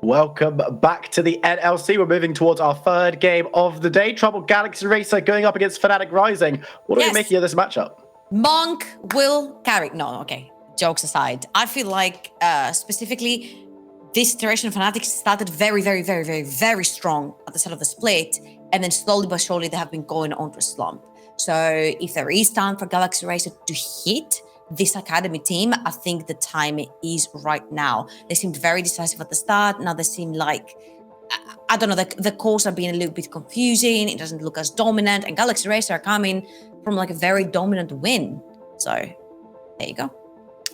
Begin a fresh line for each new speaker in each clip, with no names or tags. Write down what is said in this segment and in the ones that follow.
Welcome back to the NLC. We're moving towards our third game of the day. Troubled Galaxy Racer going up against Fnatic Rising. What are we making of this matchup?
Monk will carry. No, okay. Jokes aside, I feel like specifically this iteration of Fnatic started very strong at the start of the split, and then slowly but surely they have been going on to a slump. So if there is time for Galaxy Racer to hit this academy team, I think the time is right now. They seemed very decisive at the start. Now they seem like, I don't know, the calls are being a little bit confusing. It doesn't look as dominant, and Galaxy Racer are coming from like a very dominant win. So there you go.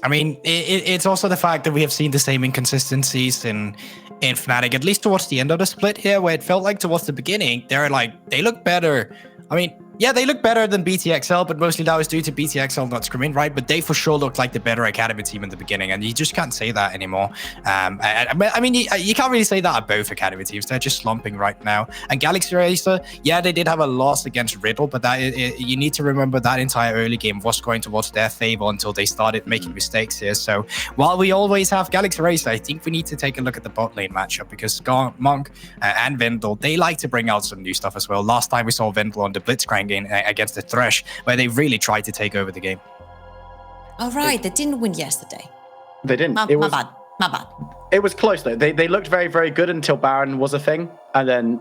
I mean, it's also the fact that we have seen the same inconsistencies in Fnatic, at least towards the end of the split here, where it felt like towards the beginning, they look better. I mean, yeah, they look better than BTXL, but mostly that was due to BTXL not scrimming, right? But they for sure looked like the better academy team in the beginning, and you just can't say that anymore. I mean, you can't really say that about both academy teams. They're just slumping right now. And Galaxy Racer, yeah, they did have a loss against Riddle, but you need to remember that entire early game was going towards their favor until they started making mistakes here. So while we always have Galaxy Racer, I think we need to take a look at the bot lane matchup, because Monk and Vendel, they like to bring out some new stuff as well. Last time we saw Vendel on the Blitzcrank game against the Thresh, where they really tried to take over the game.
All right, they didn't win yesterday.
They didn't.
My bad.
It was close though. They looked very good until Baron was a thing, and then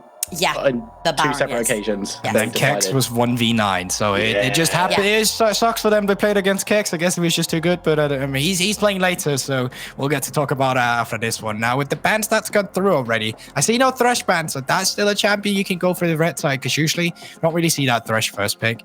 on two separate occasions.
Yes.
Then Kex was 1v9, so it just happened. It sucks for them. They played against Kex. I guess he was just too good, but I mean, he's playing later, so we'll get to talk about after this one. Now, with the bans that's gone through already, I see no Thresh ban, so that's still a champion you can go for the red side, because usually you don't really see that Thresh first pick.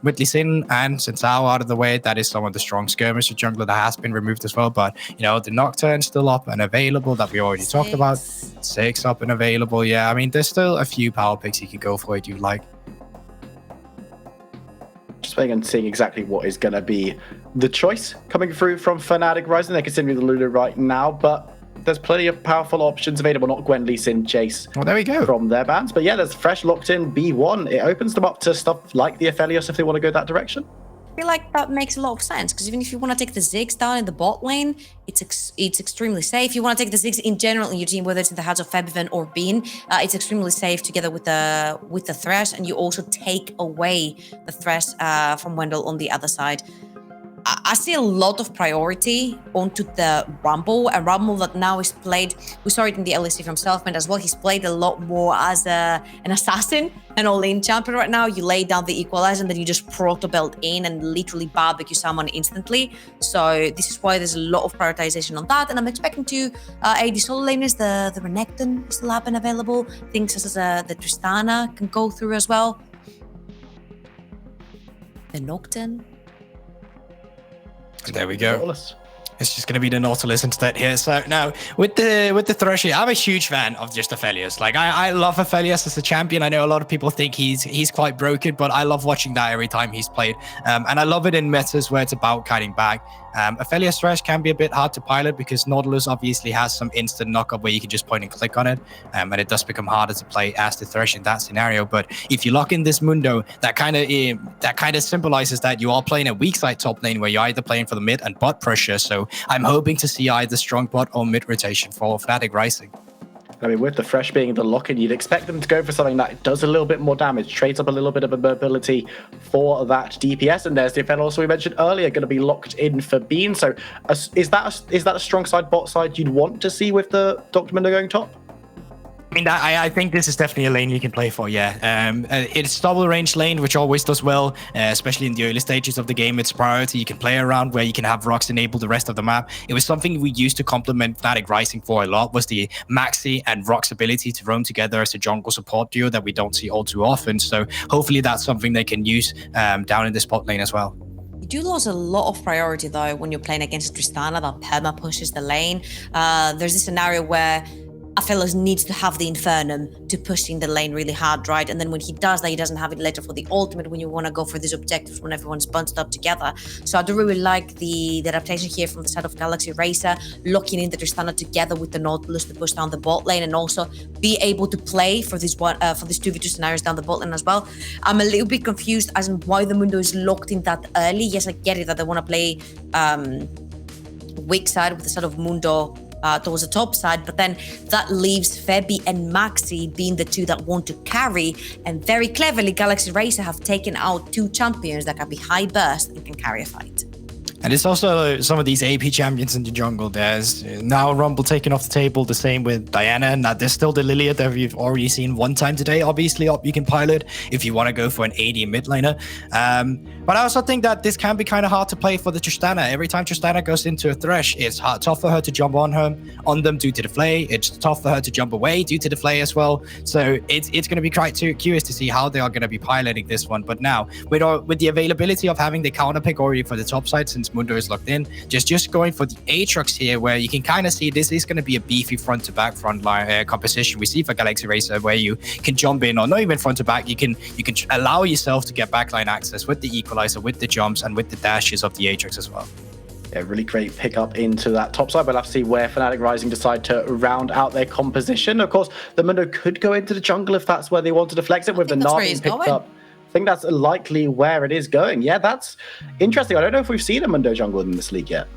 With Lee Sin and Sensao out of the way, that is some of the strong skirmisher jungler that has been removed as well, but you know, the Nocturne still up and available that we already talked about. 6 up and available. Yeah, I mean, there's still a few power picks you could go for if you like.
Just waiting and seeing exactly what is going to be the choice coming through from Fnatic Rising. They're considering the Lulu right now, but there's plenty of powerful options available. Not Gwen, Lee Sin, Jace.
Well, there we go.
From their bans. But yeah, there's fresh locked in B1. It opens them up to stuff like the Aphelios if they want to go that direction.
I feel like that makes a lot of sense, because even if you want to take the Ziggs down in the bot lane, it's extremely safe. You want to take the Ziggs in general in your team, whether it's in the hands of Febiven or Bean, it's extremely safe together with the Thresh, and you also take away the Thresh from Wendell on the other side. I see a lot of priority onto the Rumble, a Rumble that now is played. We saw it in the LEC from Selfmade as well. He's played a lot more as an assassin, an all-in champion right now. You lay down the equalizer and then you just proto-belt in and literally barbecue someone instantly. So this is why there's a lot of prioritization on that. And I'm expecting to AD solo laners, the Renekton still have been available. Things such as the Tristana can go through as well. The Nocturne.
There we go. It's just going to be the Nautilus instead here. So now with the Thresh here, I'm a huge fan of just Aphelios. Like I love Aphelios as a champion. I know a lot of people think he's quite broken, but I love watching that every time he's played. And I love it in metas where it's about kiting back. Aphelios Thresh can be a bit hard to pilot because Nautilus obviously has some instant knockup where you can just point and click on it. And it does become harder to play as the Thresh in that scenario. But if you lock in this Mundo, that kind of symbolizes that you are playing a weak side top lane where you're either playing for the mid and bot pressure. So I'm hoping to see either strong bot or mid rotation for Fnatic Rising.
I mean, with the Thresh being the lock-in, you'd expect them to go for something that does a little bit more damage, trades up a little bit of a mobility for that DPS. And there's the Aphelios we mentioned earlier, going to be locked in for Bean. So is that a strong side, bot side you'd want to see with the Dr. Mundo going top?
I mean, I think this is definitely a lane you can play for, yeah. It's double range lane, which always does well, especially in the early stages of the game. It's a priority you can play around where you can have Rocks enable the rest of the map. It was something we used to complement Fnatic Rising for a lot, was the Maxi and Rocks ability to roam together as a jungle support duo that we don't see all too often. So hopefully that's something they can use down in this bot lane as well.
You do lose a lot of priority though when you're playing against Tristana that perma pushes the lane. There's this scenario where Aphelios needs to have the Infernum to push in the lane really hard, right? And then when he does that, he doesn't have it later for the ultimate when you want to go for these objectives when everyone's bunched up together. So I do really like the adaptation here from the side of Galaxy Racer, locking in the Tristana together with the Nautilus to push down the bot lane and also be able to play for this 2v2 scenarios down the bot lane as well. I'm a little bit confused as in why the Mundo is locked in that early. Yes, I get it that they want to play weak side with the sort of Mundo towards the top side, but then that leaves Febby and Maxi being the two that want to carry, and very cleverly Galaxy Racer have taken out 2 champions that can be high burst and can carry a fight.
And it's also some of these AP champions in the jungle. There's now Rumble taken off the table, the same with Diana, and there's still the Lilia that we've already seen one time today. Obviously, you can pilot if you want to go for an AD mid laner. But I also think that this can be kind of hard to play for the Tristana. Every time Tristana goes into a Thresh, it's tough for her to jump on them due to the Flay. It's tough for her to jump away due to the Flay as well. So it's going to be quite curious to see how they are going to be piloting this one. But now, with the availability of having the counter pick already for the top side, since Mundo is locked in, just going for the Aatrox here, where you can kind of see this is going to be a beefy front to back front line composition we see for Galaxy Racer, where you can jump in, or not even front to back, you can allow yourself to get backline access with the equalizer, with the jumps, and with the dashes of the Aatrox as well.
Yeah, really great pickup into that top side. We'll have to see where Fnatic Rising decide to round out their composition. Of course, the Mundo could go into the jungle if that's where they wanted to flex it, with the Na'Vi being picked up. I think that's likely where it is going. Yeah, that's interesting. I don't know if we've seen a Mundo jungle in this league yet.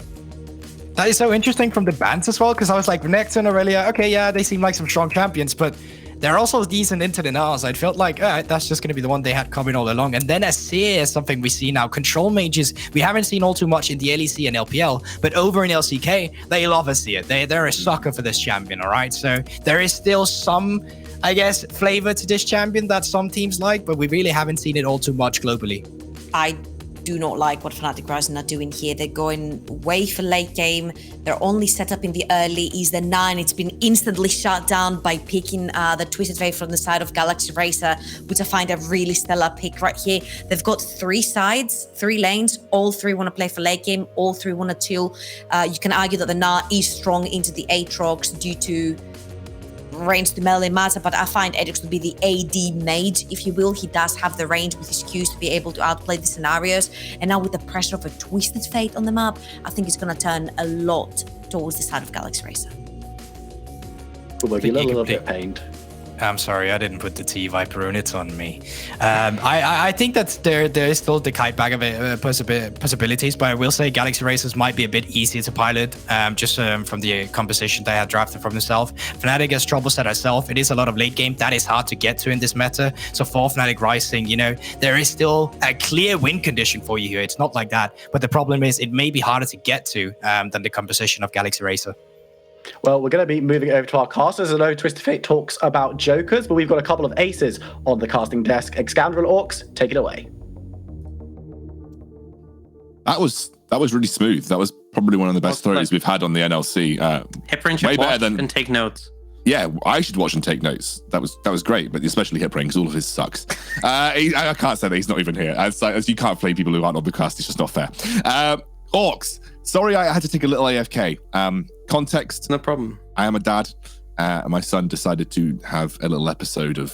That is so interesting from the bans as well, because I was like, Nectar and Aurelia, okay, yeah, they seem like some strong champions, but they're also decent into the Nars. I felt like, all right, that's just going to be the one they had coming all along. And then Azir is something we see now. Control mages, we haven't seen all too much in the LEC and LPL, but over in LCK, they love Azir. They're a sucker for this champion, all right? So there is still some, I guess, flavor to this champion that some teams like, but we really haven't seen it all too much globally.
I do not like what Fnatic Rising are doing here. They're going way for late game. They're only set up in the early. Is the 9. It's been instantly shut down by picking the Twisted Fate from the side of Galaxy Racer, which I find a really stellar pick right here. They've got 3 sides, 3 lanes. All 3 want to play for late game. All 3 want to chill. You can argue that the Na is strong into the Aatrox due to range to melee matter, but I find Aatrox to be the AD mage, if you will. He does have the range with his Qs to be able to outplay the scenarios, and now with the pressure of a Twisted Fate on the map, I think it's going to turn a lot towards the side of Galaxy Racer.
Although you're a little bit pained.
I'm sorry, I didn't put the T Viper units on me. I think that there is still the kite bag of possibilities, but I will say Galaxy Racers might be a bit easier to pilot, just from the composition they had drafted from themselves. Fnatic has trouble set herself. It is a lot of late game. That is hard to get to in this meta. So for Fnatic Rising, you know, there is still a clear win condition for you here. It's not like that. But the problem is it may be harder to get to than the composition of Galaxy Racer.
Well, we're going to be moving over to our casters. I know Twisted Fate talks about jokers, but we've got a couple of aces on the casting desk. Excandral Orcs, take it away.
That was really smooth. That was probably one of the best stories we've had on the NLC.
Hipring should watch and take notes.
Yeah, I should watch and take notes. That was great, but especially Hipring, because all of his sucks. I can't say that he's not even here. As you can't play people who aren't on the cast. It's just not fair. Orcs. Sorry, I had to take a little AFK. Context.
No problem.
I am a dad. My son decided to have a little episode of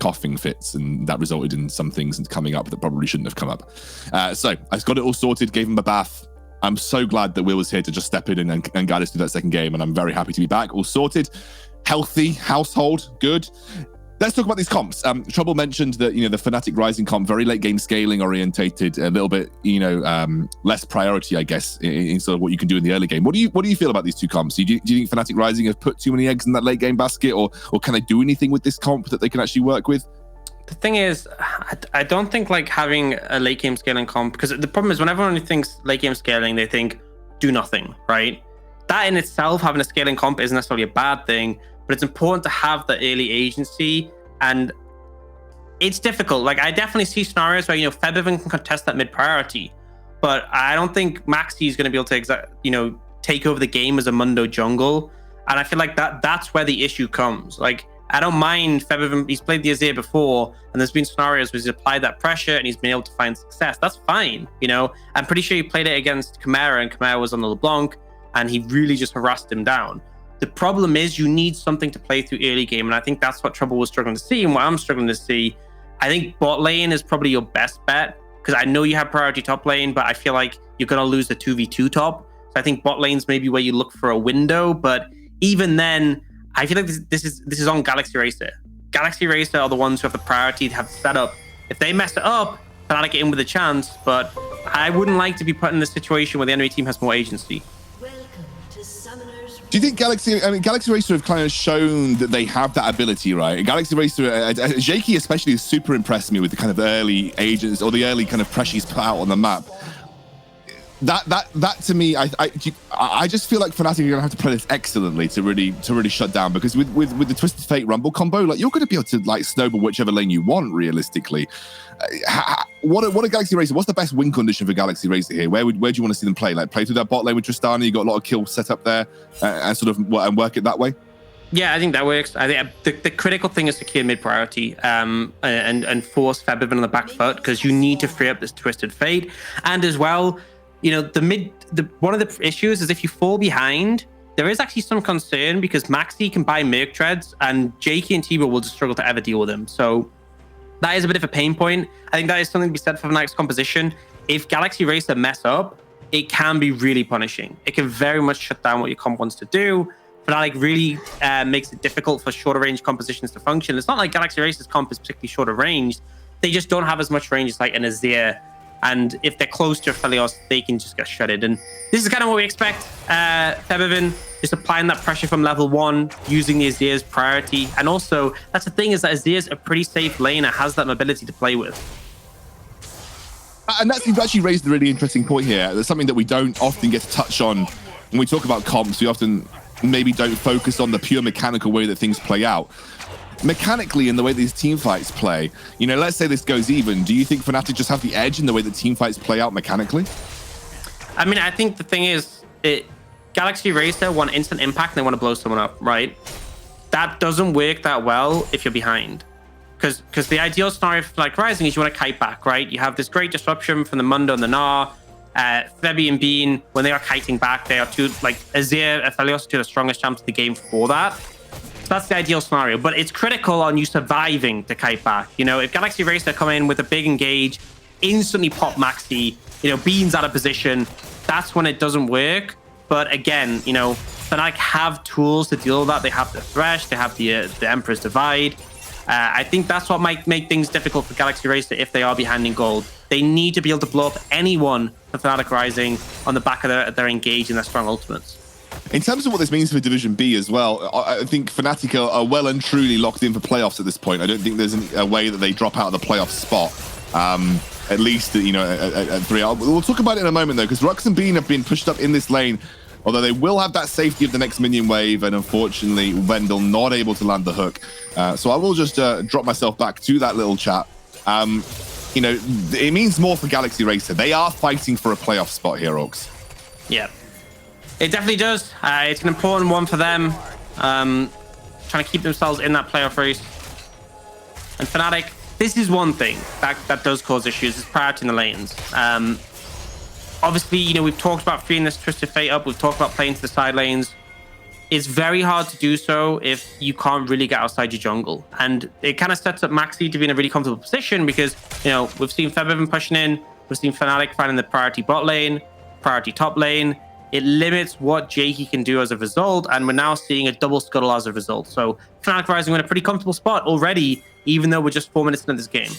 coughing fits, and that resulted in some things coming up that probably shouldn't have come up. So I got it all sorted, gave him a bath. I'm so glad that Will was here to just step in and guide us through that second game, and I'm very happy to be back. All sorted. Healthy household. Good. Let's talk about these comps. Trouble mentioned that, the Fnatic Rising comp, very late game scaling orientated, a little bit, less priority, I guess, in sort of what you can do in the early game. What do you feel about these two comps? Do you think Fnatic Rising have put too many eggs in that late game basket, or can they do anything with this comp that they can actually work with?
The thing is, I don't think like having a late game scaling comp, because the problem is when everyone thinks late game scaling, they think do nothing, right? That in itself, having a scaling comp isn't necessarily a bad thing, but it's important to have the early agency, and it's difficult. Like, I definitely see scenarios where, Febiven can contest that mid priority, but I don't think Maxi is going to be able to, take over the game as a Mundo jungle. And I feel like that's where the issue comes. Like, I don't mind Febiven. He's played the Azir before, and there's been scenarios where he's applied that pressure and he's been able to find success. That's fine. I'm pretty sure he played it against Chimera, and Chimera was on the LeBlanc, and he really just harassed him down. The problem is you need something to play through early game, and I think that's what Trouble was struggling to see, and what I'm struggling to see. I think bot lane is probably your best bet, because I know you have priority top lane, but I feel like you're going to lose the 2v2 top. So I think bot lane's maybe where you look for a window, but even then, I feel like this is on Galaxy Racer. Galaxy Racer are the ones who have the priority to have set up. If they mess it up, Fnatic get in with a chance, but I wouldn't like to be put in a situation where the enemy team has more agency.
Do you think Galaxy Racer have kind of shown that they have that ability, right? Galaxy Racer, Jakey especially has super impressed me with the kind of early agents or the early kind of pressure he's put out on the map. That to me, I just feel like Fnatic are gonna have to play this excellently to really shut down, because with the Twisted Fate Rumble combo, like you're gonna be able to like snowball whichever lane you want realistically. What are Galaxy Racer? What's the best win condition for Galaxy Racer here? Where do you want to see them play? Like play through that bot lane with Tristana, you got a lot of kills set up there, and sort of and work it that way.
Yeah, I think that works. I think the critical thing is secure mid priority, and force Febiven on the back foot, because you need to free up this Twisted Fate, and as well. You know, one of the issues is if you fall behind, there is actually some concern, because Maxi can buy Merc Treads and Jakey and Tibo will just struggle to ever deal with them. So that is a bit of a pain point. I think that is something to be said for Fnatic's composition. If Galaxy Racer mess up, it can be really punishing. It can very much shut down what your comp wants to do. Fnatic really makes it difficult for shorter range compositions to function. It's not like Galaxy Racer's comp is particularly shorter range. They just don't have as much range as like an Azir. And if they're close to Aphelios, they can just get shredded. And this is kind of what we expect. Febiven just applying that pressure from level 1, using the Azir's priority. And also, that's the thing, is that Azir's a pretty safe laner, has that mobility to play with.
And you've actually raised a really interesting point here. There's something that we don't often get to touch on when we talk about comps. We often maybe don't focus on the pure mechanical way that things play out. Mechanically, in the way these team fights play, you know, let's say this goes even, do you think Fnatic just have the edge in the way that team fights play out mechanically?
I mean, I think the thing is, Galaxy Racer want instant impact and they want to blow someone up, right? That doesn't work that well if you're behind. Because the ideal scenario for like Rising is you want to kite back, right? You have this great disruption from the Mundo and the Gnar. Febby and Bean, when they are kiting back, they are two, like Azir, Aphelios, two of the strongest champs in the game for that. So that's the ideal scenario, but it's critical on you surviving to kite back. You know, if Galaxy Racer come in with a big engage, instantly pop Maxi, you know, Bean's out of position, that's when it doesn't work. But again, you know, Fnatic have tools to deal with that. They have the Thresh, they have the Emperor's Divide. I think that's what might make things difficult for Galaxy Racer if they are behind in gold. They need to be able to blow up anyone for Fnatic Rising on the back of their engage and their strong ultimates.
In terms of what this means for Division B as well, I think Fnatic are well and truly locked in for playoffs at this point. I don't think there's a way that they drop out of the playoff spot, at least, you know, at 3. We'll talk about it in a moment, though, because Rux and Bean have been pushed up in this lane, although they will have that safety of the next minion wave, and unfortunately, Wendell not able to land the hook. So I will just drop myself back to that little chat. You know, it means more for Galaxy Racer. They are fighting for a playoff spot here, Orcs.
Yeah. It definitely does. It's an important one for them. Trying to keep themselves in that playoff race. And Fnatic, this is one thing that does cause issues, is priority in the lanes. Obviously, you know, we've talked about freeing this Twisted Fate up. We've talked about playing to the side lanes. It's very hard to do so if you can't really get outside your jungle. And it kind of sets up Maxi to be in a really comfortable position because, you know, we've seen Febiven pushing in. We've seen Fnatic finding the priority bot lane, priority top lane. It limits what Jakey can do as a result, and we're now seeing a double scuttle as a result. So Fnatic Rising in a pretty comfortable spot already, even though we're just 4 minutes into this game.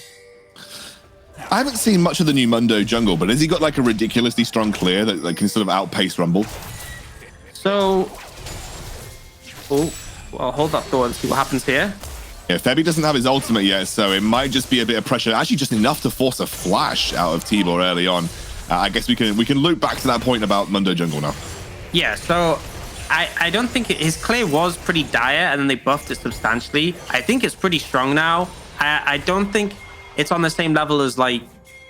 I haven't seen much of the new Mundo jungle, but has he got like a ridiculously strong clear that can sort of outpace Rumble?
So, well, hold that thought and see what happens here.
Yeah, Febby doesn't have his ultimate yet, so it might just be a bit of pressure. Actually, just enough to force a flash out of Tibor early on. I guess we can loop back to that point about Mundo jungle now.
Yeah, so I don't think his clear was pretty dire, and then they buffed it substantially. I think it's pretty strong now. I don't think it's on the same level as, like,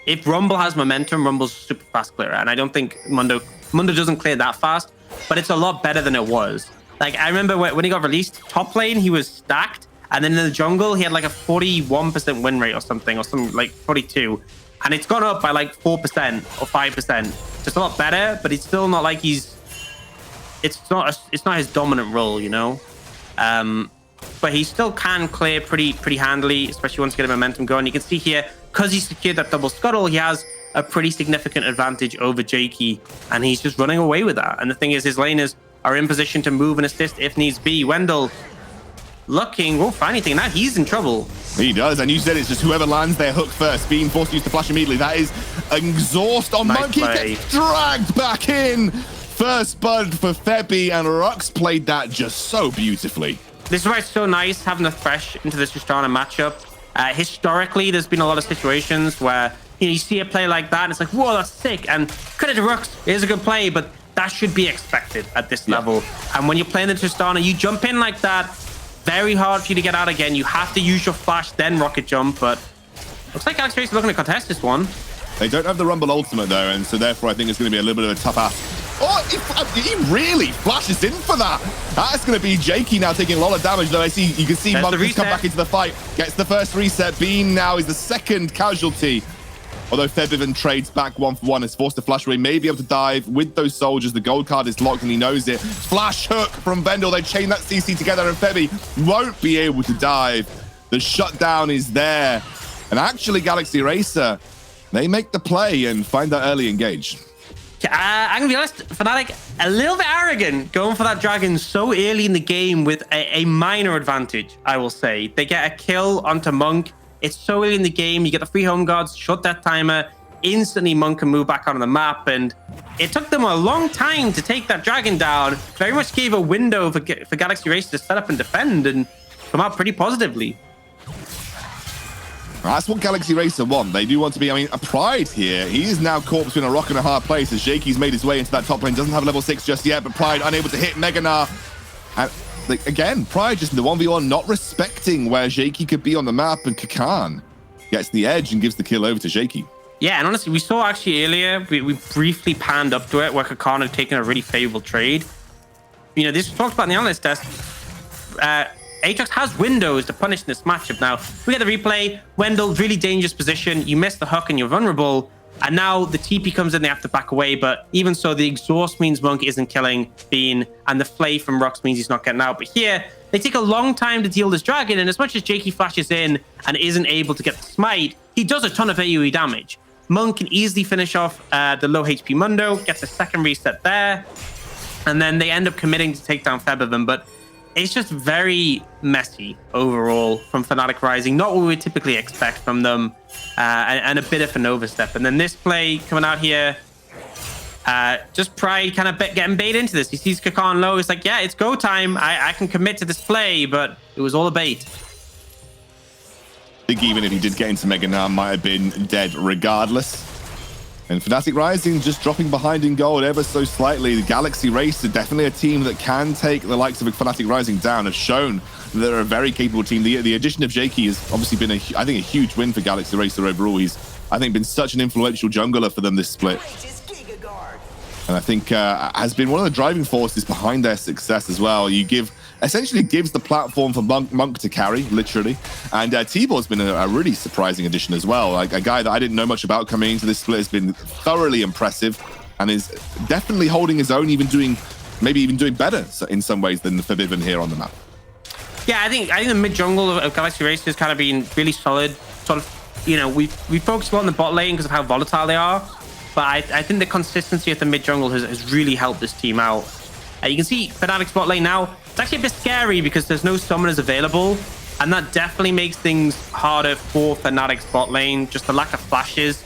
if Rumble has momentum, Rumble's super fast clearer, and I don't think Mundo doesn't clear that fast, but it's a lot better than it was. Like, I remember when he got released, top lane, he was stacked, and then in the jungle, he had like a 41% win rate or something like 42. And it's gone up by like 4% or 5%. Just a lot better, but it's still not like it's not his dominant role, you know? But he still can clear pretty handily, especially once you get a momentum going. You can see here, because he secured that double scuttle, he has a pretty significant advantage over Jakey, and he's just running away with that. And the thing is, his laners are in position to move and assist if needs be. Wendell looking, won't find anything. Now he's in trouble.
He does, and you said it's just whoever lands their hook first, being forced to use the flash immediately. That is exhaust on
Nice
Monkey,
play.
gets dragged back in. first bud for Febby, and Rux played that just so beautifully.
This is why it's so nice having the Thresh into this Tristana matchup. Historically, there's been a lot of situations where you see a play like that, and it's like, whoa, that's sick. And credit to Rux, it is a good play, but that should be expected at this level. And when you're playing the Tristana, you jump in like that, very hard for you to get out again. You have to use your flash, then rocket jump, but looks like Galaxy Race is looking to contest this one.
They don't have the Rumble ultimate, though, and so therefore I think it's going to be a little bit of a tough ask. Oh, he really flashes in for that. That's going to be Jakey now taking a lot of damage, though. You can see Monk come back into the fight, gets the first reset. Bean now is the second casualty. Although Febiven trades back 1-for-1, is forced to flash away, may be able to dive with those soldiers. The gold card is locked and he knows it. Flash hook from Vendel. They chain that CC together and Febby won't be able to dive. The shutdown is there. And actually, Galaxy Racer, they make the play and find that early engage.
I'm going to be honest, Fnatic, a little bit arrogant going for that dragon so early in the game with a minor advantage, I will say. They get a kill onto Monk. It's so early in the game. You get the free home guards, shut that timer. Instantly, Monk can move back onto the map. And it took them a long time to take that dragon down. Very much gave a window for Galaxy Race to set up and defend and come out pretty positively.
That's what Galaxy Racer want. They do want to be, a Pride here. He is now caught between a rock and a hard place as Jakey's made his way into that top lane. Doesn't have level 6 just yet, but Pride unable to hit Meganar. And again, Pride just in the 1v1, not respecting where Jakey could be on the map, and Kakan gets the edge and gives the kill over to Jakey. Yeah,
and honestly, we saw actually earlier, we briefly panned up to it where Kakan had taken a really favorable trade. This was talked about in the analyst desk. Aatrox has windows to punish in this matchup. Now, we get the replay. Wendell, really dangerous position. You miss the hook and you're vulnerable. And now the TP comes in, they have to back away. But even so, the exhaust means Monk isn't killing Bean, and the flay from Rux means he's not getting out. But here, they take a long time to deal this dragon, and as much as Jakey flashes in and isn't able to get the smite, he does a ton of AoE damage. Monk can easily finish off the low HP Mundo, gets a second reset there, and then they end up committing to take down Febiven. But it's just very messy overall from Fnatic Rising. Not what we would typically expect from them, and a bit of an overstep. And then this play coming out here, just Pride kind of getting bait into this. He sees Kakan low. It's like, yeah, it's go time. I can commit to this play, but it was all a bait.
I think even if he did get into Meganar, might have been dead regardless. And Fnatic Rising just dropping behind in gold ever so slightly. The Galaxy Racer, definitely a team that can take the likes of Fnatic Rising down, have shown that they're a very capable team. The addition of Jakey has obviously been, I think, a huge win for Galaxy Racer overall. He's, I think, been such an influential jungler for them this split. And I think has been one of the driving forces behind their success as well. Essentially gives the platform for Monk to carry, literally. And T-Ball's been a really surprising addition as well. Like a guy that I didn't know much about coming into this split has been thoroughly impressive and is definitely holding his own, maybe even doing better in some ways than Febiven here on the map.
Yeah, I think the mid jungle of Galaxy Race has kind of been really solid. Sort of, we focus a lot on the bot lane because of how volatile they are. But I think the consistency of the mid jungle has really helped this team out. You can see Fnatic's bot lane now. It's actually a bit scary because there's no summoners available, and that definitely makes things harder for Fnatic's bot lane. Just the lack of flashes.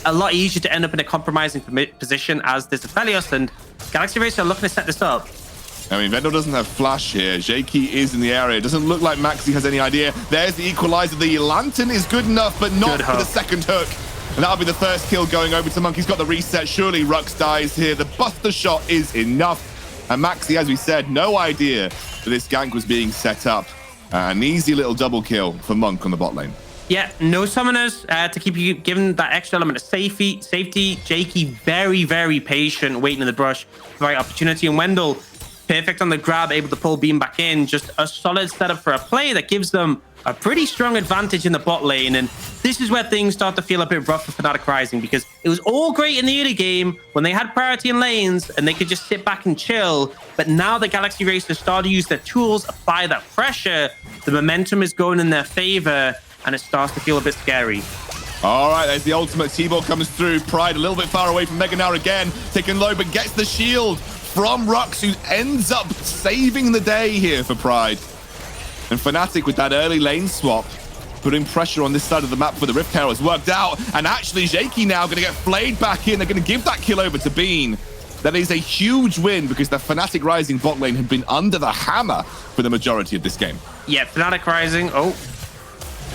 A lot easier to end up in a compromising position as this Aphelios, and Galaxy Racer are looking to set this up.
Vendel doesn't have flash here. Jakey is in the area. It doesn't look like Maxi has any idea. There's the equalizer. The lantern is good enough, but not for the second hook. And that'll be the first kill going over to Monk. He's got the reset. Surely Rux dies here. The buster shot is enough. And Maxi, as we said, no idea that this gank was being set up. An easy little double kill for Monk on the bot lane.
Yeah, no summoners to keep you given that extra element of safety. Jakey very, very patient, waiting in the brush for the right opportunity. And Wendell, perfect on the grab, able to pull Beam back in. Just a solid setup for a play that gives them a pretty strong advantage in the bot lane. And this is where things start to feel a bit rough for Fnatic Rising, because it was all great in the early game when they had priority in lanes and they could just sit back and chill. But now the Galaxy Racers start to use their tools, apply that pressure, the momentum is going in their favor, and it starts to feel a bit scary.
All right, there's the ultimate. T-Ball comes through. Pride a little bit far away from Meganar again, taken low, but gets the shield from Rux, who ends up saving the day here for Pride. And Fnatic with that early lane swap, putting pressure on this side of the map for the Rift Herald has worked out. And actually, Jakey now going to get flayed back in. They're going to give that kill over to Bean. That is a huge win because the Fnatic Rising bot lane had been under the hammer for the majority of this game.
Yeah, Fnatic Rising. Oh.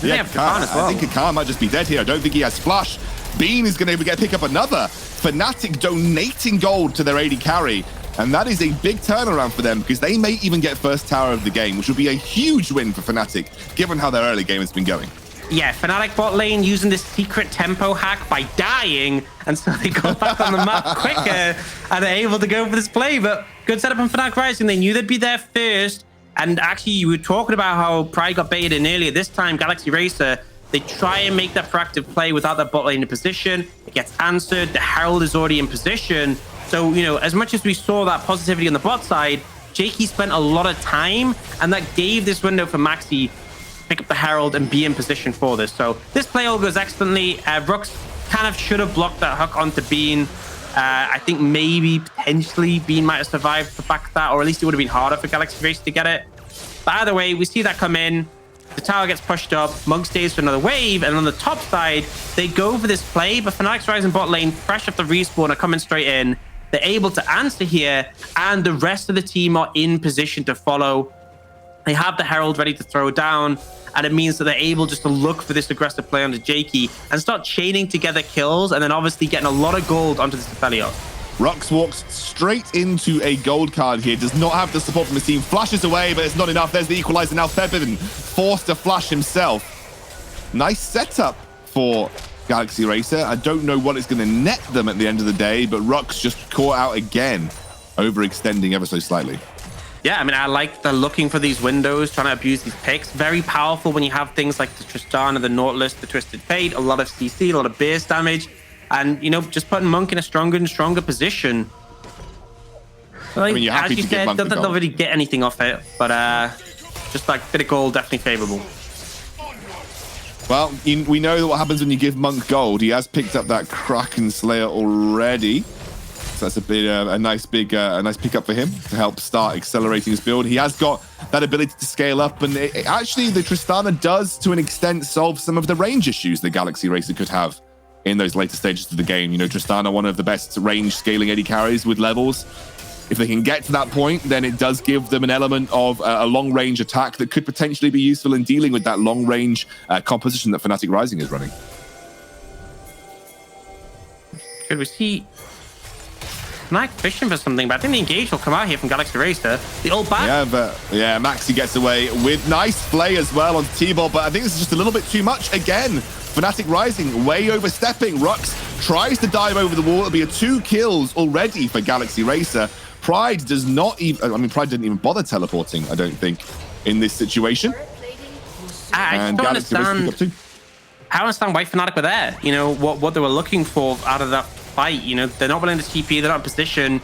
Yeah, I think Khan might just be dead here. I don't think he has flash. Bean is going to pick up another. Fnatic donating gold to their AD carry. And that is a big turnaround for them because they may even get first tower of the game, which would be a huge win for Fnatic, given how their early game has been going.
Yeah, Fnatic bot lane using this secret tempo hack by dying, and so they got back on the map quicker and are able to go for this play. But good setup on Fnatic Rising. They knew they'd be there first. And actually, you were talking about how Pride got baited in earlier. This time, Galaxy Racer, they try and make that proactive play without that bot lane in position. It gets answered. The Herald is already in position. So, you know, as much as we saw that positivity on the bot side, Jakey spent a lot of time, and that gave this window for Maxi pick up the Herald and be in position for this. So this play all goes excellently. Rux kind of should have blocked that hook onto Bean. I think maybe potentially Bean might have survived the back of that, or at least it would have been harder for Galaxy Race to get it. But either way, we see that come in. The tower gets pushed up. Monk stays for another wave, and on the top side, they go for this play, but Fnatic's Rising bot lane, fresh off the respawn, are coming straight in. They're able to answer here, and the rest of the team are in position to follow. They have the Herald ready to throw down, and it means that they're able just to look for this aggressive play onto Jakey and start chaining together kills, and then obviously getting a lot of gold onto this Aphelios.
Rux walks straight into a gold card here. Does not have the support from his team. Flashes away, but it's not enough. There's the equalizer. Now Febiven forced to flash himself. Nice setup for Galaxy Racer. I don't know what it's going to net them at the end of the day, but Rux just caught out again, overextending ever so slightly.
Yeah, I mean, I like the looking for these windows, trying to abuse these picks. Very powerful when you have things like the Tristana, the Nautilus, the Twisted Fate, a lot of CC, a lot of base damage, and, you know, just putting Monk in a stronger and stronger position. So, like,
I mean, you're happy
as you
to get
said,
Monk the
doesn't
gold.
really get anything off it, but just like a bit of gold, definitely favorable.
Well, we know that what happens when you give Monk gold. He has picked up that Kraken Slayer already. So that's a bit a nice pickup for him to help start accelerating his build. He has got that ability to scale up, and actually the Tristana does to an extent solve some of the range issues that Galaxy Racer could have in those later stages of the game. You know, Tristana, one of the best range scaling AD carries with levels. If they can get to that point, then it does give them an element of a long-range attack that could potentially be useful in dealing with that long-range composition that Fnatic Rising is running.
Could we see Fnatic fishing for something? But I think the engage will come out here from Galaxy Racer. The old back.
Yeah, Maxi gets away with nice play as well on T-Ball, but I think this is just a little bit too much again. Fnatic Rising way overstepping. Rux tries to dive over the wall. It'll be 2 kills already for Galaxy Racer. Pride does not even, I mean, Pride didn't even bother teleporting, I don't think, in this situation.
I don't understand. I don't understand why Fnatic were there. You know, what they were looking for out of that fight. You know, they're not willing to TP, they're not in position.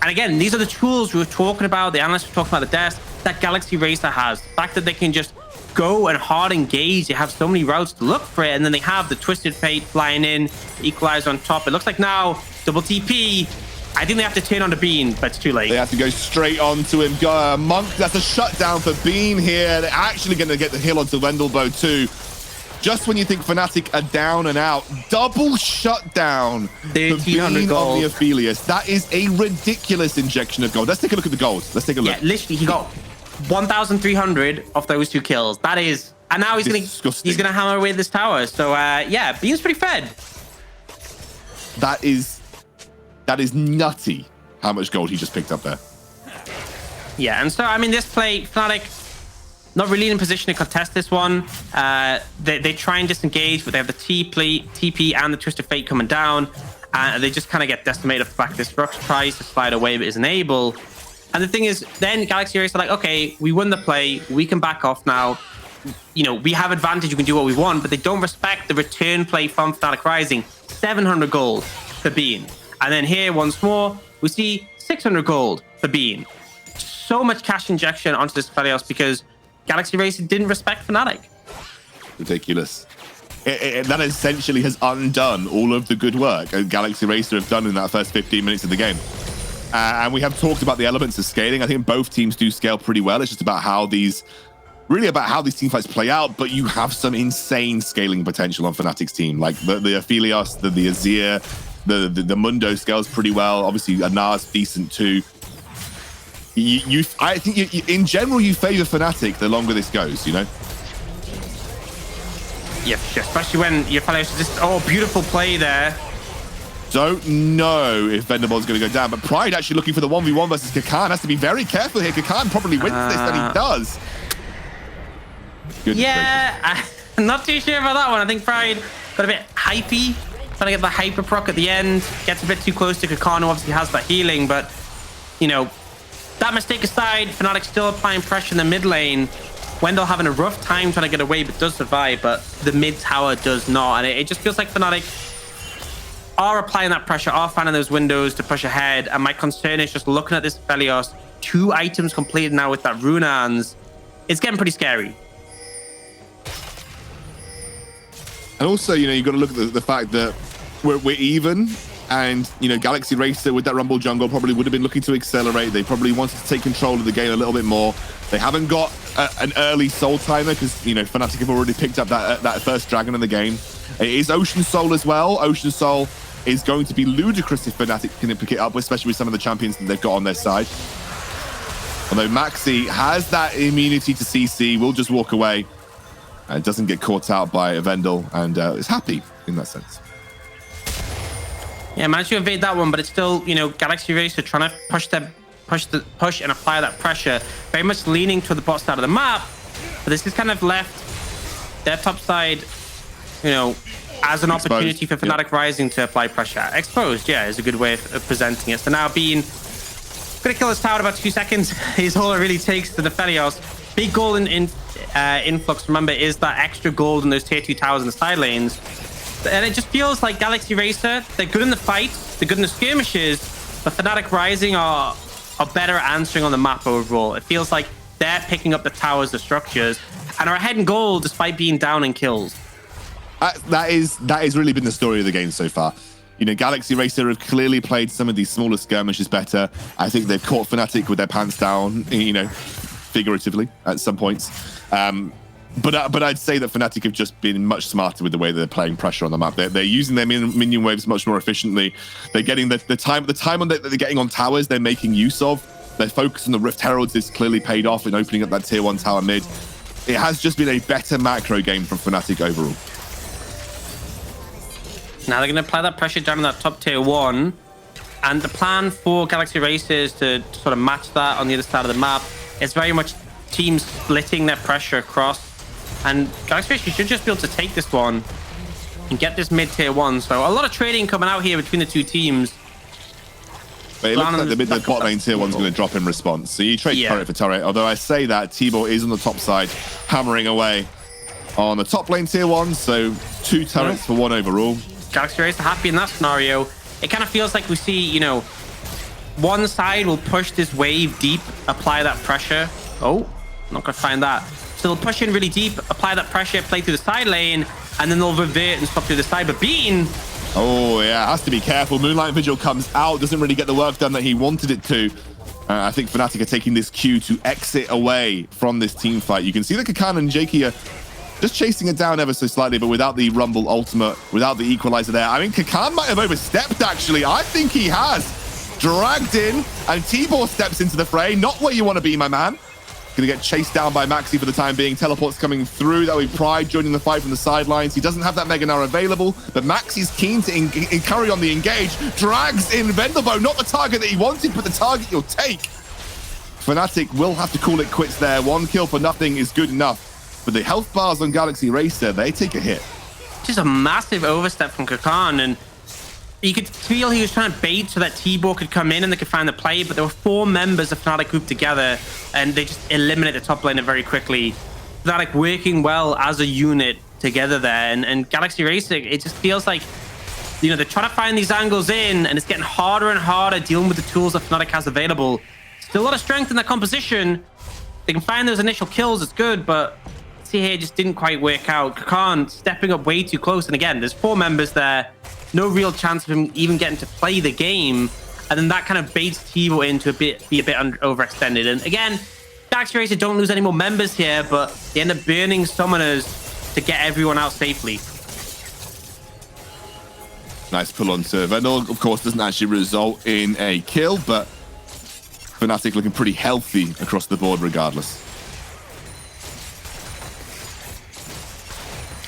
And again, these are the tools we were talking about, the analysts were talking about the desk, that Galaxy Racer has. The fact that they can just go and hard engage, they have so many routes to look for it, and then they have the Twisted Fate flying in, Equalizer on top. It looks like now, double TP. I think they have to turn on the Bean, but it's too late.
They have to go straight onto him. Monk, that's a shutdown for Bean here. They're actually going to get the hill onto Wendelbow too. Just when you think Fnatic are down and out, double shutdown for Bean on the Aphelios. That is a ridiculous injection of gold. Let's take a look at the gold. Let's take a look.
Yeah, literally, he got 1,300 of those 2 kills. That is, and now he's gonna hammer away this tower. So yeah, Bean's pretty fed.
That is nutty how much gold he just picked up there.
Yeah, and so I mean, this play, Fnatic not really in position to contest this one. They try and disengage, but they have the TP and the Twisted Fate coming down, and they just kind of get decimated off the back. This Rux tries to slide away, but isn't able. And the thing is, then Galaxy Race are like, okay, we won the play, we can back off now. You know, we have advantage, we can do what we want, but they don't respect the return play from Fnatic Rising. 700 gold for Bean. And then here, once more, we see 600 gold for Bean. So much cash injection onto this Aphelios because Galaxy Racer didn't respect Fnatic.
Ridiculous. That essentially has undone all of the good work Galaxy Racer have done in that first 15 minutes of the game. And we have talked about the elements of scaling. I think both teams do scale pretty well. It's just about how these team fights play out, but you have some insane scaling potential on Fnatic's team, like the Aphelios, the Azir, The Mundo scales pretty well. Obviously, Anar's decent too. I think in general you favor Fnatic the longer this goes. You know.
Yeah, especially when your fellows just beautiful play there.
Don't know if Vendabol's going to go down, but Pride actually looking for the 1v1 versus Kakan. Has to be very careful here. Kakan probably wins this, and he does.
Yeah, I'm not too sure about that one. I think Pride got a bit hypey, trying to get the hyper proc at the end. Gets a bit too close to Kakan, who obviously has that healing, but, you know, that mistake aside, Fnatic still applying pressure in the mid lane. Wendell having a rough time trying to get away, but does survive, but the mid tower does not. And it just feels like Fnatic are applying that pressure, are finding those windows to push ahead. And my concern is just looking at this Felios, 2 items completed now with that Runans. It's getting pretty scary.
And also, you know, you've got to look at the fact that we're even. And, you know, Galaxy Racer with that Rumble jungle probably would have been looking to accelerate. They probably wanted to take control of the game a little bit more. They haven't got an early soul timer because, you know, Fnatic have already picked up that first dragon in the game. It is Ocean Soul as well. Ocean Soul is going to be ludicrous if Fnatic can pick it up, especially with some of the champions that they've got on their side. Although Maxi has that immunity to CC, will just walk away and doesn't get caught out by Vendel and is happy in that sense.
Yeah, managed to evade that one, but it's still, you know, Galaxy Racer trying to push and apply that pressure. Very much leaning to the bot side of the map. But this is kind of left their top side, you know, as an opportunity for Fnatic Rising to apply pressure. Exposed, yeah, is a good way of presenting it. So now Bean gonna kill his tower in about 2 seconds is all it really takes to the Felios. Big gold in influx, remember, is that extra gold in those tier 2 towers in the side lanes. And it just feels like Galaxy Racer, they're good in the fights, they're good in the skirmishes, but Fnatic Rising are better answering on the map overall. It feels like they're picking up the towers, the structures, and are ahead in gold despite being down in kills.
That has really been the story of the game so far. You know, Galaxy Racer have clearly played some of these smaller skirmishes better. I think they've caught Fnatic with their pants down, you know, figuratively at some points. But I'd say that Fnatic have just been much smarter with the way they're playing pressure on the map. They're using their minion waves much more efficiently. They're getting the time that they're getting on towers. They're making use of. Their focus on the Rift Heralds is clearly paid off in opening up that tier 1 tower mid. It has just been a better macro game from Fnatic overall.
Now they're going to apply that pressure down in that top tier 1, and the plan for Galaxy Racer is to sort of match that on the other side of the map. It's very much teams splitting their pressure across. And Galaxy Racer should just be able to take this one and get this mid-tier 1. So a lot of trading coming out here between the two teams.
But it looks like the bot lane tier 1's going to drop in response. So you trade turret for turret. Although I say that, T-Ball is on the top side, hammering away on the top lane tier 1. So 2 turrets for 1 overall.
Galaxy Racer happy in that scenario. It kind of feels like we see, you know, one side will push this wave deep, apply that pressure. Oh, not going to find that. So they'll push in really deep, apply that pressure, play through the side lane, and then they'll revert and stop through the side. But Bean...
Oh, yeah, has to be careful. Moonlight Vigil comes out, doesn't really get the work done that he wanted it to. I think Fnatic are taking this cue to exit away from this team fight. You can see that Kakan and Jakey are just chasing it down ever so slightly, but without the Rumble ultimate, without the equalizer there. I mean, Kakan might have overstepped, actually. I think he has. Dragged in, and T-Ball steps into the fray. Not where you want to be, my man. Going to get chased down by Maxi for the time being. Teleports coming through. That way Pride joining the fight from the sidelines. He doesn't have that Mega Gnar available, but Maxi's keen to carry on the engage. Drags in Vendelbo. Not the target that he wanted, but the target you'll take. Fnatic will have to call it quits there. 1 kill for nothing is good enough. But the health bars on Galaxy Racer, they take a hit.
Just a massive overstep from Kakan, and you could feel he was trying to bait so that T-Ball could come in and they could find the play, but there were 4 members of Fnatic grouped together, and they just eliminate the top laner very quickly. Fnatic working well as a unit together there, and Galaxy Racer, it just feels like, you know, they're trying to find these angles in, and it's getting harder and harder dealing with the tools that Fnatic has available. Still a lot of strength in that composition. They can find those initial kills, it's good, but see here, just didn't quite work out. Kakan stepping up way too close, and again, there's 4 members there. No real chance of him even getting to play the game. And then that kind of baits T-Ball in to be a bit overextended. And again, Galaxy Racer don't lose any more members here, but they end up burning summoners to get everyone out safely.
Nice pull on to Vendel. Of course, doesn't actually result in a kill, but Fnatic looking pretty healthy across the board regardless.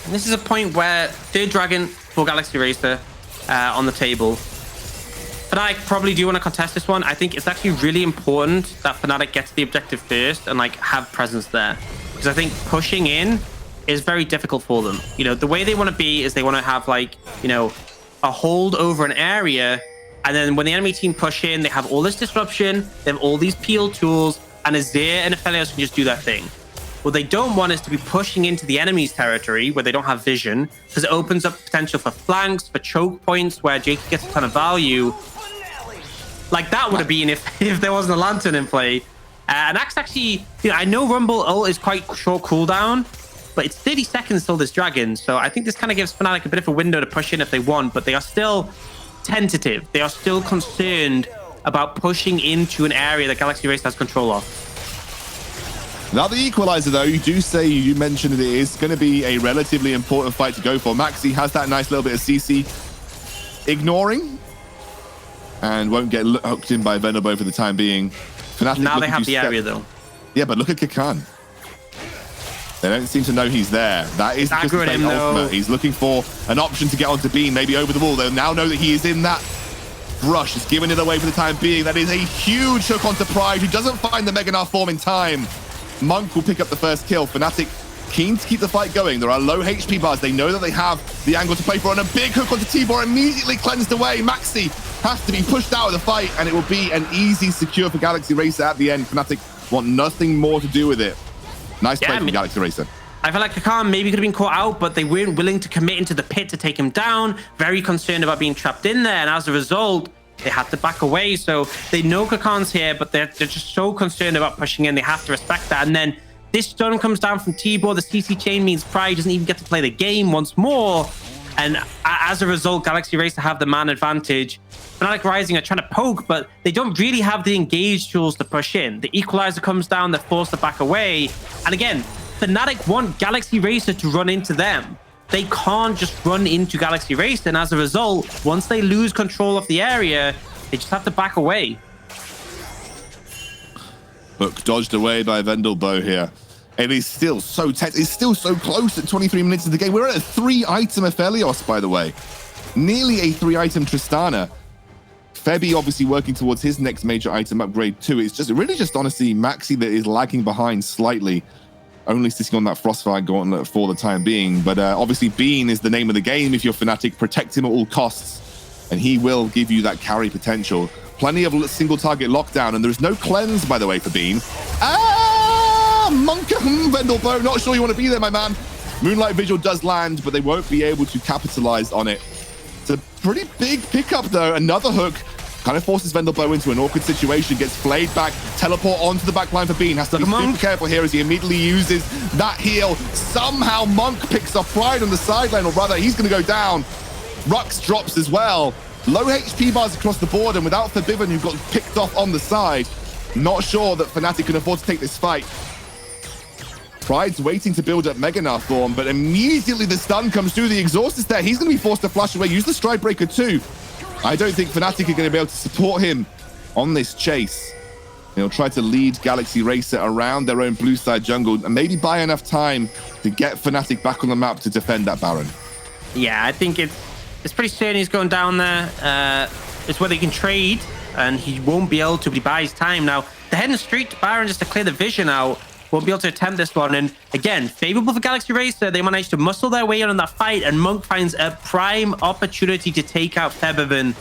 And this is a point where third dragon for Galaxy Racer on the table. Fnatic probably do want to contest this one. I think it's actually really important that Fnatic gets the objective first and like have presence there. Because I think pushing in is very difficult for them. You know, the way they want to be is they want to have like, you know, a hold over an area, and then when the enemy team push in, they have all this disruption, they have all these peel tools, and Azir and Aphelios can just do their thing. What they don't want is to be pushing into the enemy's territory where they don't have vision, because it opens up potential for flanks, for choke points where Jake gets a ton of value. Like that would have been if there wasn't a lantern in play. And that's actually, you know, I know Rumble ult is quite short cooldown, but it's 30 seconds till this dragon. So I think this kind of gives Fnatic a bit of a window to push in if they want, but they are still tentative. They are still concerned about pushing into an area that Galaxy Race has control of.
Now the equalizer, though, you do say, you mentioned it is going to be a relatively important fight to go for. Maxi has that nice little bit of CC ignoring and won't get hooked in by Venable for the time being. Fnatic
now they have the area, though.
Yeah, but look at Kakan. They don't seem to know he's there. That is just the same ultimate. He's looking for an option to get onto Bean, maybe over the wall. They'll now know that he is in that rush. He's giving it away for the time being. That is a huge hook onto Pride, who doesn't find the Mega Gnar form in time. Monk will pick up the first kill. Fnatic keen to keep the fight going. There are low HP bars. They know that they have the angle to play for, and a big hook onto Tibor immediately cleansed away. Maxi has to be pushed out of the fight, and it will be an easy secure for Galaxy Racer at the end. Fnatic want nothing more to do with it. Nice play from Galaxy Racer.
I feel like Kakan maybe could have been caught out, but they weren't willing to commit into the pit to take him down. Very concerned about being trapped in there, and as a result, they had to back away. So they know Kakan's here, but they're just so concerned about pushing in. They have to respect that. And then this stun comes down from Tibor. The CC chain means Pride doesn't even get to play the game once more. And as a result, Galaxy Racer have the man advantage. Fnatic Rising are trying to poke, but they don't really have the engage tools to push in. The equalizer comes down, they're forced to back away. And again, Fnatic want Galaxy Racer to run into them. They can't just run into Galaxy Racer, and as a result, once they lose control of the area, they just have to back away.
Look, dodged away by Vendelbo here. It is still so tense. It's still so close at 23 minutes of the game. We're at a 3-item Aphelios, by the way. Nearly a 3-item Tristana. Febby obviously working towards his next major item upgrade too. It's just really just honestly Maxi that is lagging behind slightly. Only sitting on that Frostfire gauntlet for the time being. But obviously Bean is the name of the game if you're Fnatic. Protect him at all costs. And he will give you that carry potential. Plenty of single target lockdown. And there's no cleanse, by the way, for Bean. Monk, Vendelbo, not sure you want to be there, my man. Moonlight Vigil does land, but they won't be able to capitalize on it. It's a pretty big pickup, though. Another hook kind of forces Vendelbo into an awkward situation, gets flayed back, teleport onto the back line for Bean. Has to be super careful here as he immediately uses that heal. Somehow Monk picks up Pride on the sideline, or rather, he's going to go down. Rux drops as well. Low HP bars across the board, and without Forbidden, who got picked off on the side, not sure that Fnatic can afford to take this fight. Pride's waiting to build up Mega Gnar form, but immediately the stun comes through. The exhaust is there. He's going to be forced to flash away. Use the Stride Breaker too. I don't think Fnatic are going to be able to support him on this chase. They'll try to lead Galaxy Racer around their own blue side jungle and maybe buy enough time to get Fnatic back on the map to defend that Baron.
Yeah, I think it's pretty certain he's going down there. It's where they can trade, and he won't be able to, but he buys time. Now, they're heading straight to Baron just to clear the vision out. Won't be able to attempt this one. And again, favorable for Galaxy Racer. They managed to muscle their way on that fight, and Monk finds a prime opportunity to take out Febiven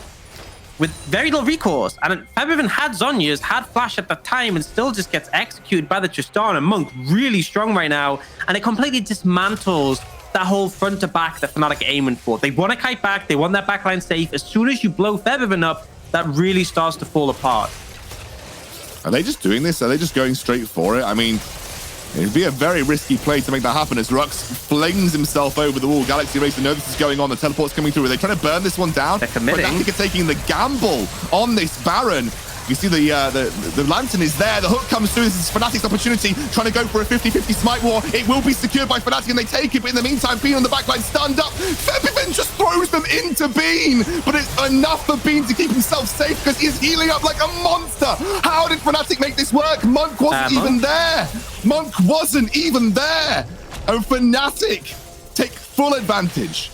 with very little recourse. And Febiven had Zhonya's, had Flash at the time, and still just gets executed by the Tristana. Monk really strong right now, and it completely dismantles that whole front to back that Fnatic are aiming for. They want to kite back, they want that backline safe. As soon as you blow Febiven up, that really starts to fall apart.
Are they just doing this? Are they just going straight for it? I mean, it'd be a very risky play to make that happen as Rux flings himself over the wall. Galaxy Racer know this is going on. The teleport's coming through. Are they trying to burn this one down?
They're committing.
Fnatic are taking the gamble on this Baron. You see the Lantern is there. The hook comes through. This is Fnatic's opportunity, trying to go for a 50-50 smite war. It will be secured by Fnatic, and they take it. But in the meantime, Bean on the backline stunned up. Febiven just throws them into Bean, but it's enough for Bean to keep himself safe because he's healing up like a monster. How did Fnatic make this work? Monk wasn't even there. Monk wasn't even there. And Fnatic take full advantage.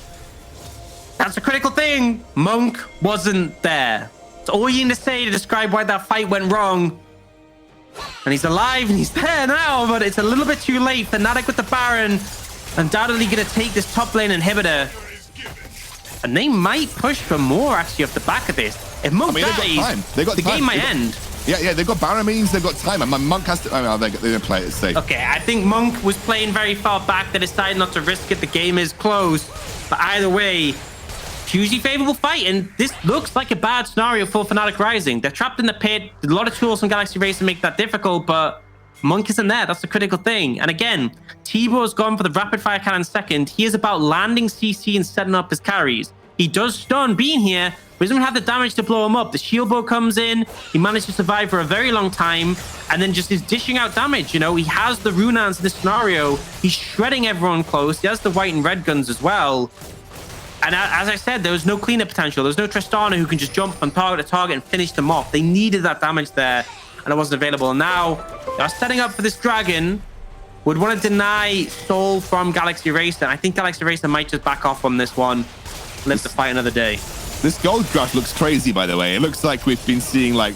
That's a critical thing. Monk wasn't there. It's all you need to say to describe why that fight went wrong. And he's alive and he's there now, but it's a little bit too late. Fnatic with the Baron, undoubtedly going to take this top lane inhibitor. And they might push for more actually off the back of this. If Monk dies, the game might end.
Yeah, they've got Baron means they've got time. And my Monk has to. Oh, they're going to play it safe.
Okay, I think Monk was playing very far back. They decided not to risk it. The game is close. But either way, hugely favorable fight. And this looks like a bad scenario for Fnatic Rising. They're trapped in the pit. A lot of tools from Galaxy Race to make that difficult, but Monk isn't there. That's the critical thing. And again, T-Bow's gone for the rapid fire cannon second. He is about landing CC and setting up his carries. He does stun Bean here, but he doesn't have the damage to blow him up. The shield bow comes in. He managed to survive for a very long time, and then just is dishing out damage. You know, he has the Runans in this scenario. He's shredding everyone close. He has the white and red guns as well. And as I said, there was no cleanup potential. There was no Tristana who can just jump from target to target and finish them off. They needed that damage there, and it wasn't available. And now they're setting up for this dragon. Would want to deny Soul from Galaxy Racer. I think Galaxy Racer might just back off on this one. Live to fight another day.
This gold crush looks crazy, by the way. It looks like we've been seeing, like,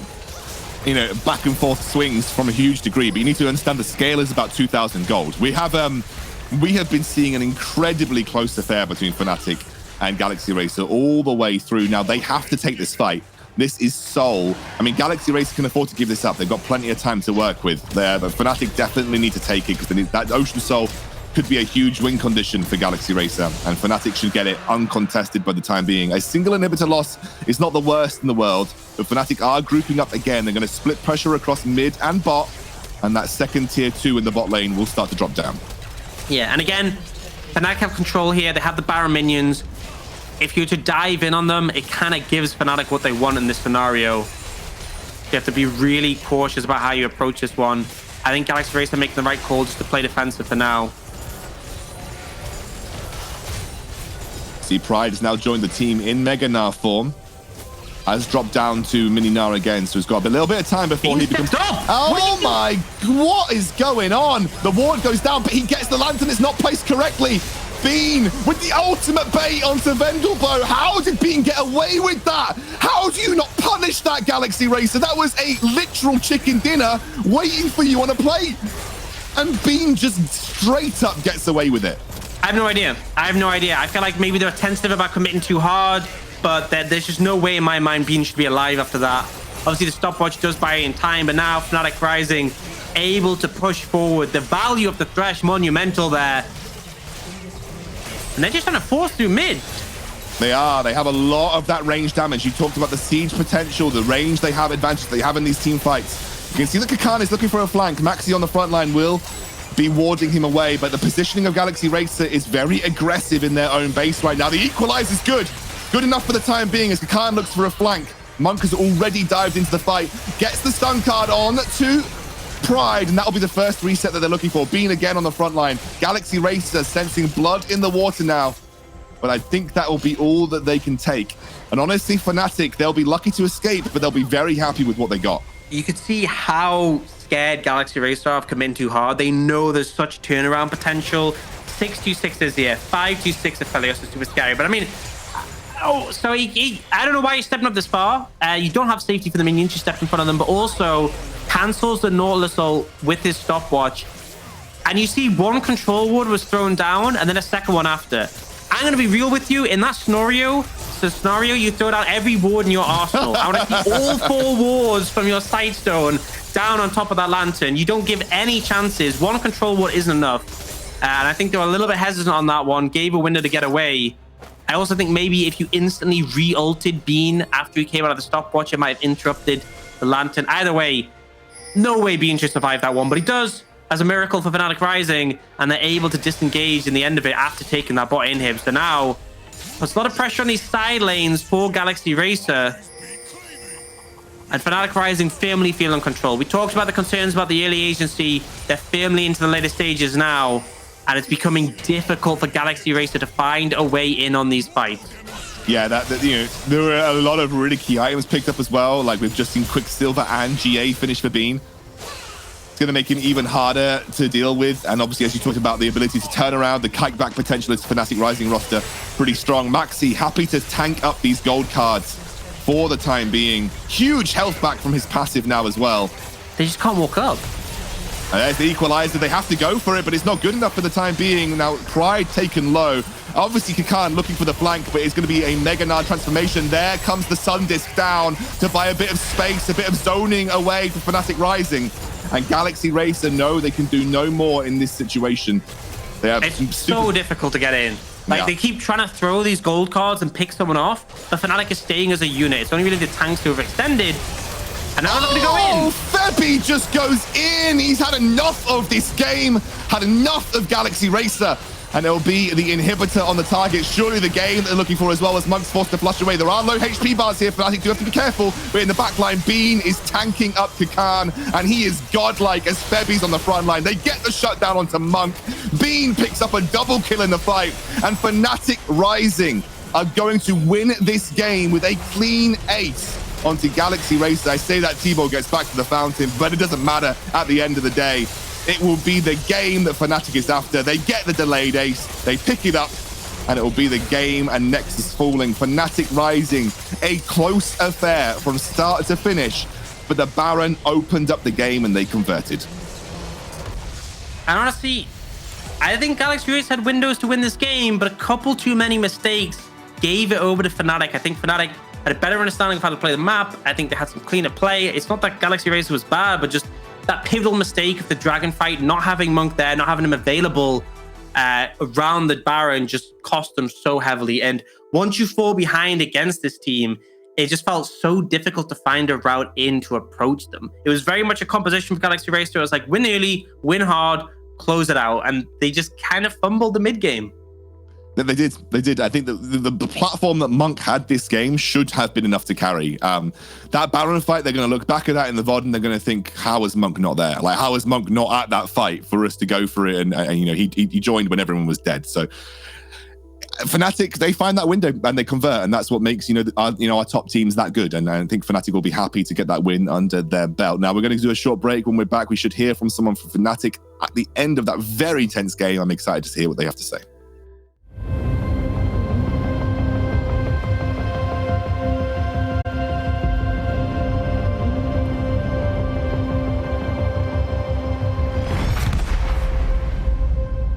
you know, back and forth swings from a huge degree. But you need to understand the scale is about 2,000 gold. We have been seeing an incredibly close affair between Fnatic and Galaxy Racer all the way through. Now they have to take this fight. This is Soul. I mean, Galaxy Racer can afford to give this up. They've got plenty of time to work with there, but Fnatic definitely need to take it because that Ocean Soul could be a huge win condition for Galaxy Racer, and Fnatic should get it uncontested by the time being. A single inhibitor loss is not the worst in the world, but Fnatic are grouping up again. They're going to split pressure across mid and bot, and that second tier 2 in the bot lane will start to drop down.
Yeah, and again, Fnatic have control here. They have the Baron minions. If you were to dive in on them, it kind of gives Fnatic what they want in this scenario. You have to be really cautious about how you approach this one. I think Galaxy Racer are making the right call just to play defensive for now.
See, Pride has now joined the team in Mega Gnar form. Has dropped down to Mini Gnar again, so he's got a little bit of time before he becomes... Oh my... What is going on? The ward goes down, but he gets the Lantern. It's not placed correctly. Bean with the ultimate bait onto Vendelbow. How did Bean get away with that? How do you not punish that, Galaxy Racer? That was a literal chicken dinner waiting for you on a plate. And Bean just straight up gets away with it.
I have no idea. I feel like maybe they're tentative about committing too hard, but there's just no way in my mind Bean should be alive after that. Obviously, the stopwatch does buy in time, but now Fnatic Rising able to push forward. The value of the Thresh monumental there. And they're just trying to force through mid.
They are. They have a lot of that range damage. You talked about the siege potential, the range they have, advantage they have in these team fights. You can see that Kakan is looking for a flank. Maxi on the front line will be warding him away, but the positioning of Galaxy Racer is very aggressive in their own base right now. The equalize is good. Good enough for the time being as Kakan looks for a flank. Monk has already dived into the fight. Gets the stun card on to Pride, and that'll be the first reset that they're looking for. Bean again on the front line. Galaxy Racer sensing blood in the water now. But I think that will be all that they can take. And honestly, Fnatic, they'll be lucky to escape, but they'll be very happy with what they got.
You could see how scared Galaxy Racer are of committing too hard. They know there's such turnaround potential. 6-2-6 is here. 5-2-6 of Felios is super scary. But I mean, so I don't know why you're stepping up this far. You don't have safety for the minions. You stepped in front of them, but also cancels the Nautilus ult with his stopwatch. And you see one control ward was thrown down and then a second one after. I'm going to be real with you. In that scenario, you throw down every ward in your arsenal. I want to see all 4 wards from your Sightstone down on top of that Lantern. You don't give any chances. One control ward isn't enough. And I think they were a little bit hesitant on that one. Gave a window to get away. I also think maybe if you instantly re-ulted Bean after he came out of the stopwatch, it might have interrupted the Lantern. Either way, no way Bean should survive that one. But he does, as a miracle for Fnatic Rising, and they're able to disengage in the end of it after taking that bot inhib. So now, puts a lot of pressure on these side lanes for Galaxy Racer. and Fnatic Rising firmly feel in control. We talked about the concerns about the early agency. They're firmly into the later stages now, and it's becoming difficult for Galaxy Racer to find a way in on these fights.
Yeah, there were a lot of really key items picked up as well. Like we've just seen Quicksilver and GA finish for Bean. It's going to make it even harder to deal with. And obviously, as you talked about, the ability to turn around, the kiteback potential is Fnatic Rising roster pretty strong. Maxi happy to tank up these gold cards for the time being. Huge health back from his passive now as well.
They just can't walk up.
And there's the equalizer. They have to go for it, but it's not good enough for the time being. Now, Pride taken low. Obviously, Kakan looking for the flank, but it's going to be a Mega Nard transformation. There comes the Sun Disc down to buy a bit of space, a bit of zoning away for Fnatic Rising. And Galaxy Racer know they can do no more in this situation. They have
It's so difficult to get in. Like, they keep trying to throw these gold cards and pick someone off, but Fnatic is staying as a unit. It's only really the tanks who have extended. And now they're looking to go in.
Febby just goes in. He's had enough of this game, had enough of Galaxy Racer. And it'll be the inhibitor on the target. Surely the game they're looking for as well, as Monk's forced to flush away. There are low HP bars here, Fnatic do have to be careful. But in the back line, Bean is tanking up Kakan, and he is godlike as Febby's on the front line. They get the shutdown onto Monk. Bean picks up a double kill in the fight, and Fnatic Rising are going to win this game with a clean ace onto Galaxy Racer. I say that T-Ball gets back to the fountain, but it doesn't matter at the end of the day. It will be the game that Fnatic is after. They get the delayed ace, they pick it up, and it will be the game, and Nexus falling. Fnatic Rising, a close affair from start to finish, but the Baron opened up the game and they converted.
And honestly, I think Galaxy Race had windows to win this game, but a couple too many mistakes gave it over to Fnatic. I think Fnatic had a better understanding of how to play the map. I think they had some cleaner play. It's not that Galaxy Race was bad, but just that pivotal mistake of the Dragon fight, not having Monk there, not having him available around the Baron just cost them so heavily. And once you fall behind against this team, it just felt so difficult to find a route in to approach them. It was very much a composition for Galaxy Racer. It was like win early, win hard, close it out. And they just kind of fumbled the mid game.
They did. I think the platform that Monk had this game should have been enough to carry. That Baron fight, they're going to look back at that in the VOD and they're going to think, how was Monk not there? Like, how was Monk not at that fight for us to go for it? And you know, he joined when everyone was dead. So Fnatic, they find that window and they convert, and that's what makes our top teams that good. And I think Fnatic will be happy to get that win under their belt. Now we're going to do a short break. When we're back, we should hear from someone from Fnatic at the end of that very tense game. I'm excited to hear what they have to say.